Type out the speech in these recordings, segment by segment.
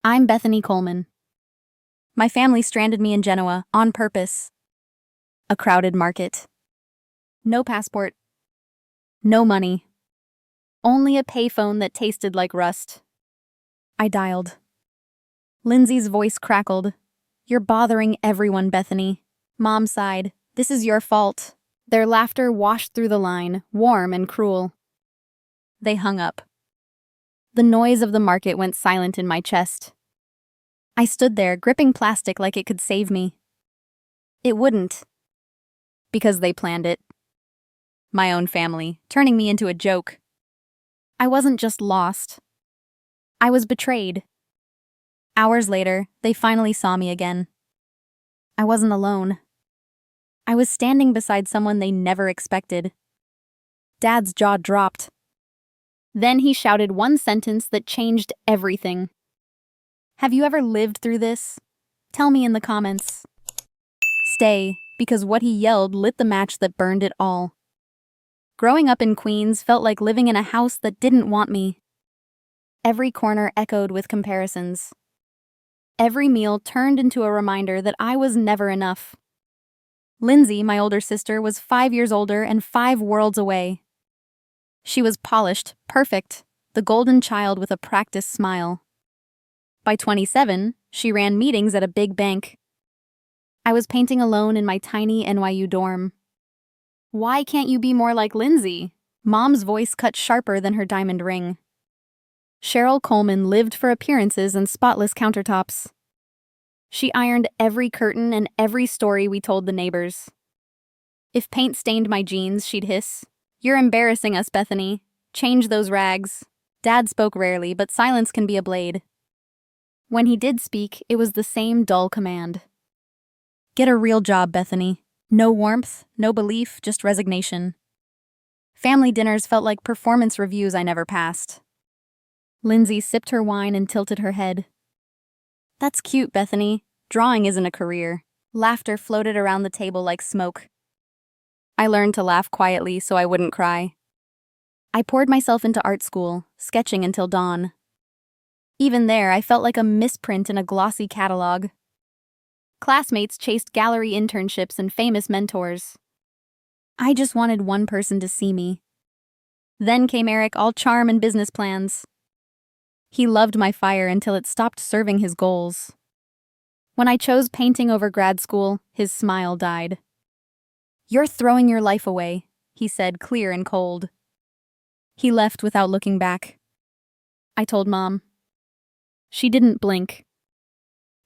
I'm Bethany Coleman. My family stranded me in Genoa, on purpose. A crowded market. No passport. No money. Only a payphone that tasted like rust. I dialed. Lindsay's voice crackled. You're bothering everyone, Bethany. Mom sighed. This is your fault. Their laughter washed through the line, warm and cruel. They hung up. The noise of the market went silent in my chest. I stood there, gripping plastic like it could save me. It wouldn't. Because they planned it. My own family, turning me into a joke. I wasn't just lost. I was betrayed. Hours later, they finally saw me again. I wasn't alone. I was standing beside someone they never expected. Dad's jaw dropped. Then he shouted one sentence that changed everything. Have you ever lived through this? Tell me in the comments. Stay, because what he yelled lit the match that burned it all. Growing up in Queens felt like living in a house that didn't want me. Every corner echoed with comparisons. Every meal turned into a reminder that I was never enough. Lindsay, my older sister, was 5 years older and 5 worlds away. She was polished, perfect, the golden child with a practiced smile. By 27, she ran meetings at a big bank. I was painting alone in my tiny NYU dorm. Why can't you be more like Lindsay? Mom's voice cut sharper than her diamond ring. Cheryl Coleman lived for appearances and spotless countertops. She ironed every curtain and every story we told the neighbors. If paint stained my jeans, she'd hiss, "You're embarrassing us, Bethany. Change those rags." Dad spoke rarely, but silence can be a blade. When he did speak, it was the same dull command. Get a real job, Bethany. No warmth, no belief, just resignation. Family dinners felt like performance reviews I never passed. Lindsay sipped her wine and tilted her head. That's cute, Bethany. Drawing isn't a career. Laughter floated around the table like smoke. I learned to laugh quietly so I wouldn't cry. I poured myself into art school, sketching until dawn. Even there, I felt like a misprint in a glossy catalog. Classmates chased gallery internships and famous mentors. I just wanted one person to see me. Then came Eric, all charm and business plans. He loved my fire until it stopped serving his goals. When I chose painting over grad school, his smile died. You're throwing your life away, he said, clear and cold. He left without looking back. I told Mom. She didn't blink.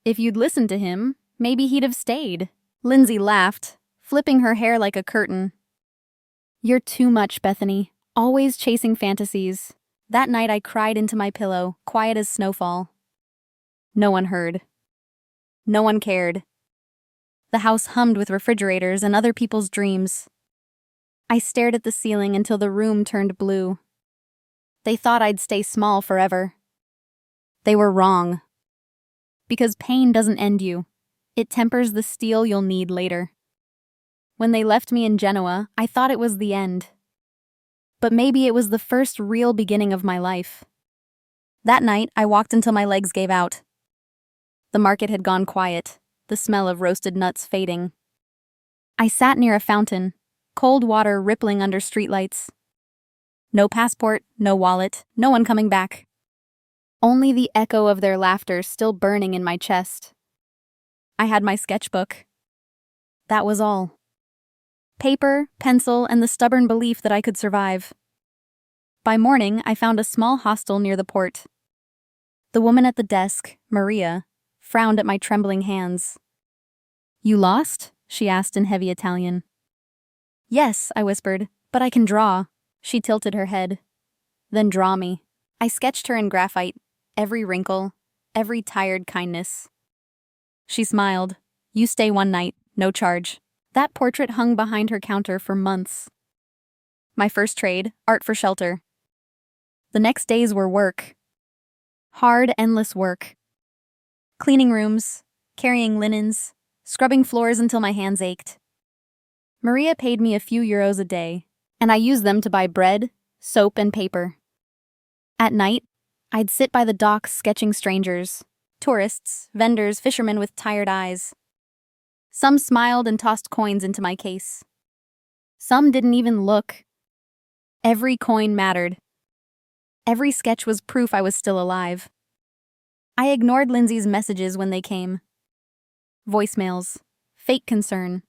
If you'd listened to him, maybe he'd have stayed. Lindsay laughed, flipping her hair like a curtain. You're too much, Bethany, always chasing fantasies. That night I cried into my pillow, quiet as snowfall. No one heard. No one cared. The house hummed with refrigerators and other people's dreams. I stared at the ceiling until the room turned blue. They thought I'd stay small forever. They were wrong. Because pain doesn't end you. It tempers the steel you'll need later. When they left me in Genoa, I thought it was the end. But maybe it was the first real beginning of my life. That night, I walked until my legs gave out. The market had gone quiet, the smell of roasted nuts fading. I sat near a fountain, cold water rippling under streetlights. No passport, no wallet, no one coming back. Only the echo of their laughter still burning in my chest. I had my sketchbook. That was all. Paper, pencil, and the stubborn belief that I could survive. By morning, I found a small hostel near the port. The woman at the desk, Maria, frowned at my trembling hands. You lost? She asked in heavy Italian. Yes, I whispered, but I can draw. She tilted her head. Then draw me. I sketched her in graphite, every wrinkle, every tired kindness. She smiled. You stay one night, no charge. That portrait hung behind her counter for months. My first trade, art for shelter. The next days were work. Hard, endless work. Cleaning rooms, carrying linens, scrubbing floors until my hands ached. Maria paid me a few euros a day, and I used them to buy bread, soap, and paper. At night, I'd sit by the docks sketching strangers, Tourists, vendors, fishermen with tired eyes. Some smiled and tossed coins into my case. Some didn't even look. Every coin mattered. Every sketch was proof I was still alive. I ignored Lindsay's messages when they came. Voicemails. Fake concern.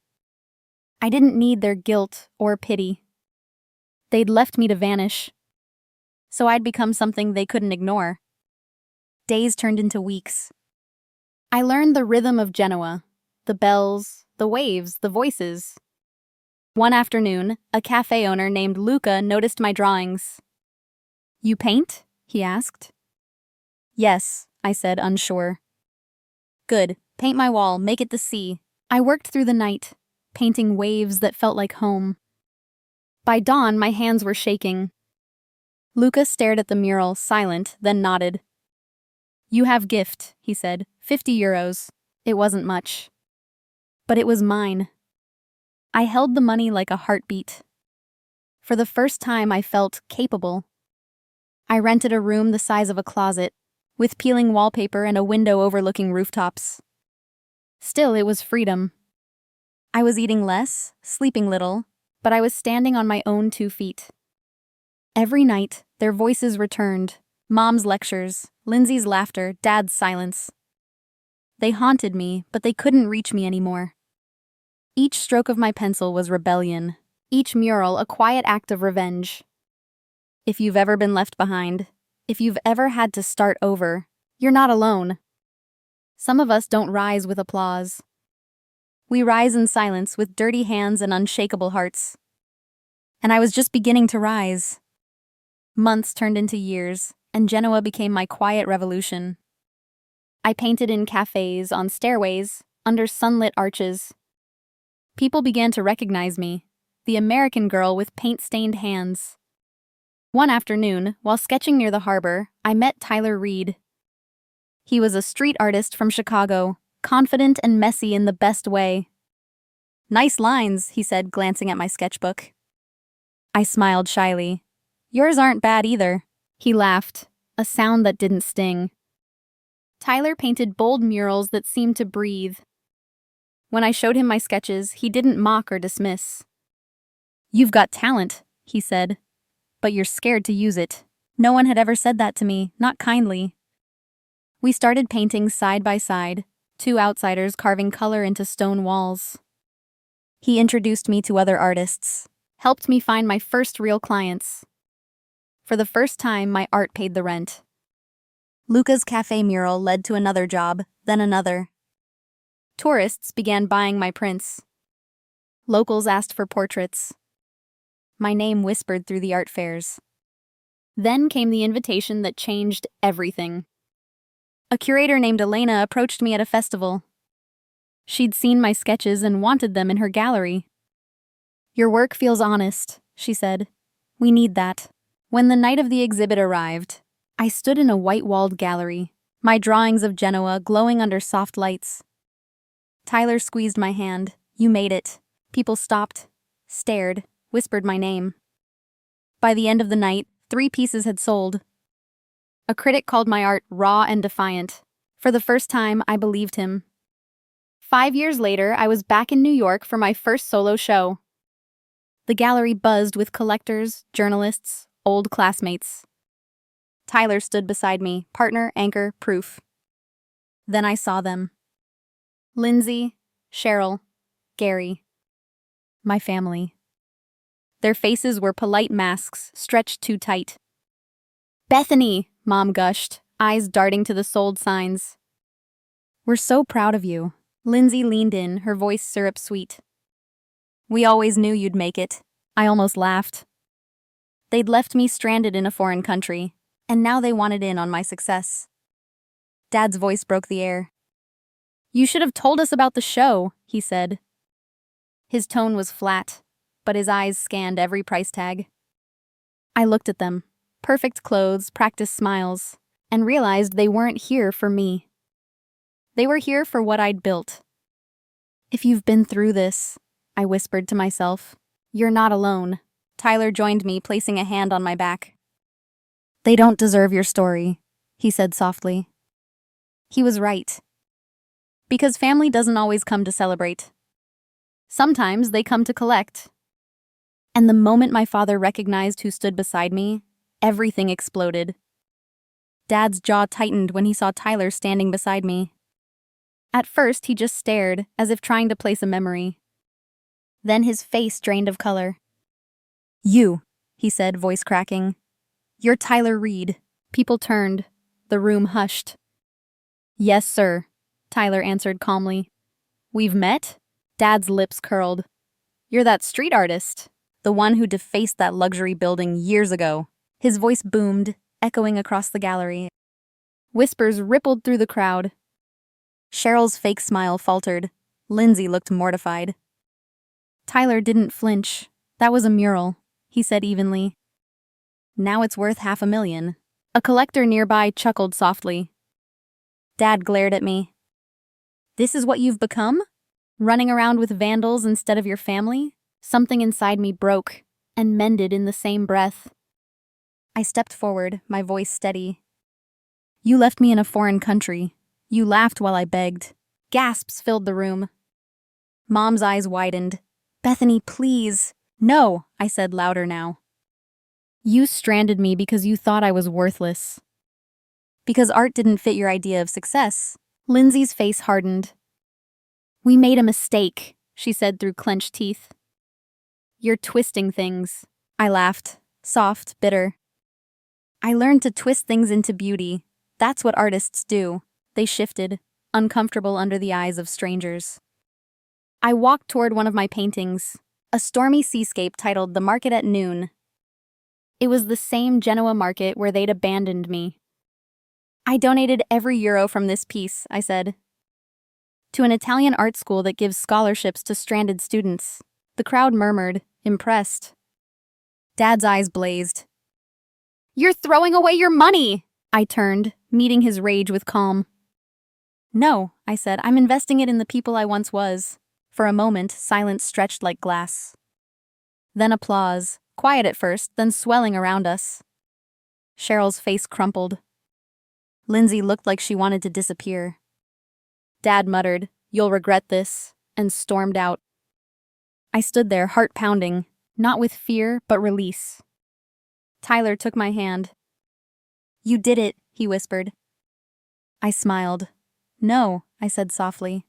I didn't need their guilt or pity. They'd left me to vanish. So I'd become something they couldn't ignore. Days turned into weeks. I learned the rhythm of Genoa. The bells, the waves, the voices. One afternoon, a cafe owner named Luca noticed my drawings. "You paint?" he asked. "Yes," I said, unsure. "Good. Paint my wall, make it the sea." I worked through the night, painting waves that felt like home. By dawn, my hands were shaking. Luca stared at the mural, silent, then nodded. "You have gift," he said. €50. It wasn't much. But it was mine. I held the money like a heartbeat. For the first time, I felt capable. I rented a room the size of a closet, with peeling wallpaper and a window overlooking rooftops. Still, it was freedom. I was eating less, sleeping little, but I was standing on my own 2 feet. Every night, their voices returned. Mom's lectures, Lindsay's laughter, Dad's silence. They haunted me, but they couldn't reach me anymore. Each stroke of my pencil was rebellion. Each mural a quiet act of revenge. If you've ever been left behind, if you've ever had to start over, you're not alone. Some of us don't rise with applause. We rise in silence with dirty hands and unshakable hearts. And I was just beginning to rise. Months turned into years, and Genoa became my quiet revolution. I painted in cafes, on stairways, under sunlit arches. People began to recognize me, the American girl with paint-stained hands. One afternoon, while sketching near the harbor, I met Tyler Reed. He was a street artist from Chicago, confident and messy in the best way. "Nice lines," he said, glancing at my sketchbook. I smiled shyly. "Yours aren't bad either." He laughed, a sound that didn't sting. Tyler painted bold murals that seemed to breathe. When I showed him my sketches, he didn't mock or dismiss. "You've got talent," he said, "but you're scared to use it." No one had ever said that to me, not kindly. We started painting side by side, 2 outsiders carving color into stone walls. He introduced me to other artists, helped me find my first real clients. For the first time, my art paid the rent. Luca's cafe mural led to another job, then another. Tourists began buying my prints. Locals asked for portraits. My name whispered through the art fairs. Then came the invitation that changed everything. A curator named Elena approached me at a festival. She'd seen my sketches and wanted them in her gallery. "Your work feels honest," she said. "We need that." When the night of the exhibit arrived, I stood in a white-walled gallery, my drawings of Genoa glowing under soft lights. Tyler squeezed my hand. "You made it." People stopped, stared, whispered my name. By the end of the night, 3 pieces had sold. A critic called my art raw and defiant. For the first time, I believed him. 5 years later, I was back in New York for my first solo show. The gallery buzzed with collectors, journalists, old classmates. Tyler stood beside me, partner, anchor, proof. Then I saw them. Lindsay, Cheryl, Gary. My family. Their faces were polite masks, stretched too tight. "Bethany," Mom gushed, eyes darting to the sold signs. "We're so proud of you." Lindsay leaned in, her voice syrup-sweet. "We always knew you'd make it." I almost laughed. They'd left me stranded in a foreign country, and now they wanted in on my success. Dad's voice broke the air. "You should have told us about the show," he said. His tone was flat, but his eyes scanned every price tag. I looked at them, perfect clothes, practiced smiles, and realized they weren't here for me. They were here for what I'd built. "If you've been through this," I whispered to myself, "you're not alone." Tyler joined me, placing a hand on my back. "They don't deserve your story," he said softly. He was right. Because family doesn't always come to celebrate. Sometimes they come to collect. And the moment my father recognized who stood beside me, everything exploded. Dad's jaw tightened when he saw Tyler standing beside me. At first, he just stared, as if trying to place a memory. Then his face drained of color. "You," he said, voice cracking. "You're Tyler Reed." People turned. The room hushed. "Yes, sir," Tyler answered calmly. "We've met?" Dad's lips curled. "You're that street artist, the one who defaced that luxury building years ago." His voice boomed, echoing across the gallery. Whispers rippled through the crowd. Cheryl's fake smile faltered. Lindsay looked mortified. Tyler didn't flinch. "That was a mural," he said evenly. "Now it's worth $500,000. A collector nearby chuckled softly. Dad glared at me. "This is what you've become? Running around with vandals instead of your family?" Something inside me broke and mended in the same breath. I stepped forward, my voice steady. "You left me in a foreign country. You laughed while I begged." Gasps filled the room. Mom's eyes widened. "Bethany, please." "No," I said louder now. "You stranded me because you thought I was worthless. Because art didn't fit your idea of success." Lindsay's face hardened. "We made a mistake," she said through clenched teeth. "You're twisting things." I laughed, soft, bitter. "I learned to twist things into beauty. That's what artists do." They shifted, uncomfortable under the eyes of strangers. I walked toward one of my paintings, a stormy seascape titled "The Market at Noon." It was the same Genoa market where they'd abandoned me. "I donated every euro from this piece," I said, "to an Italian art school that gives scholarships to stranded students." The crowd murmured, impressed. Dad's eyes blazed. "You're throwing away your money!" I turned, meeting his rage with calm. "No," I said, "I'm investing it in the people I once was." For a moment, silence stretched like glass. Then applause, quiet at first, then swelling around us. Cheryl's face crumpled. Lindsay looked like she wanted to disappear. Dad muttered, "You'll regret this," and stormed out. I stood there, heart pounding, not with fear, but release. Tyler took my hand. "You did it," he whispered. I smiled. "No," I said softly.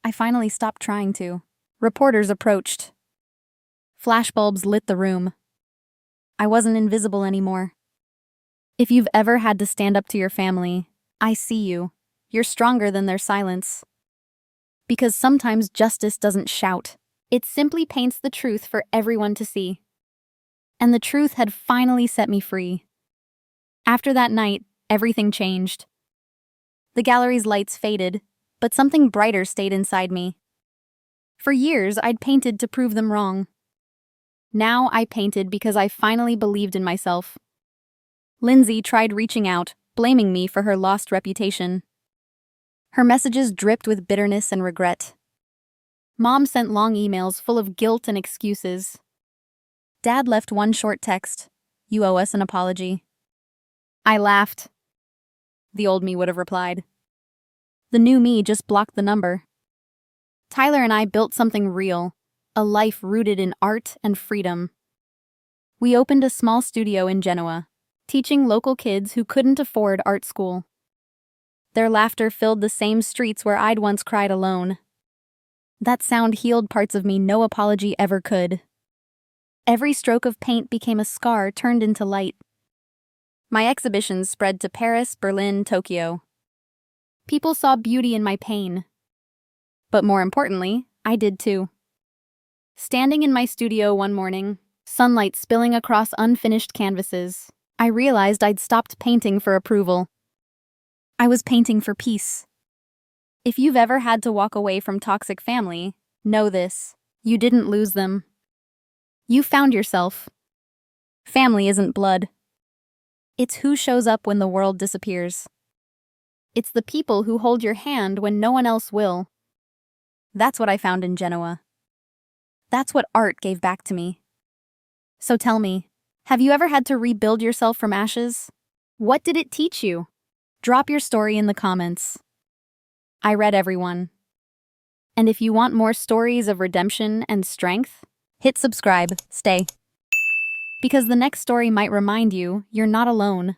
I finally stopped trying to. Reporters approached. Flashbulbs lit the room. I wasn't invisible anymore. If you've ever had to stand up to your family, I see you. You're stronger than their silence. Because sometimes justice doesn't shout. It simply paints the truth for everyone to see. And the truth had finally set me free. After that night, everything changed. The gallery's lights faded, but something brighter stayed inside me. For years, I'd painted to prove them wrong. Now I painted because I finally believed in myself. Lindsay tried reaching out, blaming me for her lost reputation. Her messages dripped with bitterness and regret. Mom sent long emails full of guilt and excuses. Dad left one short text, "You owe us an apology." I laughed. The old me would have replied. The new me just blocked the number. Tyler and I built something real, a life rooted in art and freedom. We opened a small studio in Genoa, teaching local kids who couldn't afford art school. Their laughter filled the same streets where I'd once cried alone. That sound healed parts of me no apology ever could. Every stroke of paint became a scar turned into light. My exhibitions spread to Paris, Berlin, Tokyo. People saw beauty in my pain. But more importantly, I did too. Standing in my studio one morning, sunlight spilling across unfinished canvases, I realized I'd stopped painting for approval. I was painting for peace. If you've ever had to walk away from toxic family, know this: you didn't lose them. You found yourself. Family isn't blood. It's who shows up when the world disappears. It's the people who hold your hand when no one else will. That's what I found in Genoa. That's what art gave back to me. So tell me, have you ever had to rebuild yourself from ashes? What did it teach you? Drop your story in the comments. I read everyone. And if you want more stories of redemption and strength, hit subscribe, stay. Because the next story might remind you you're not alone.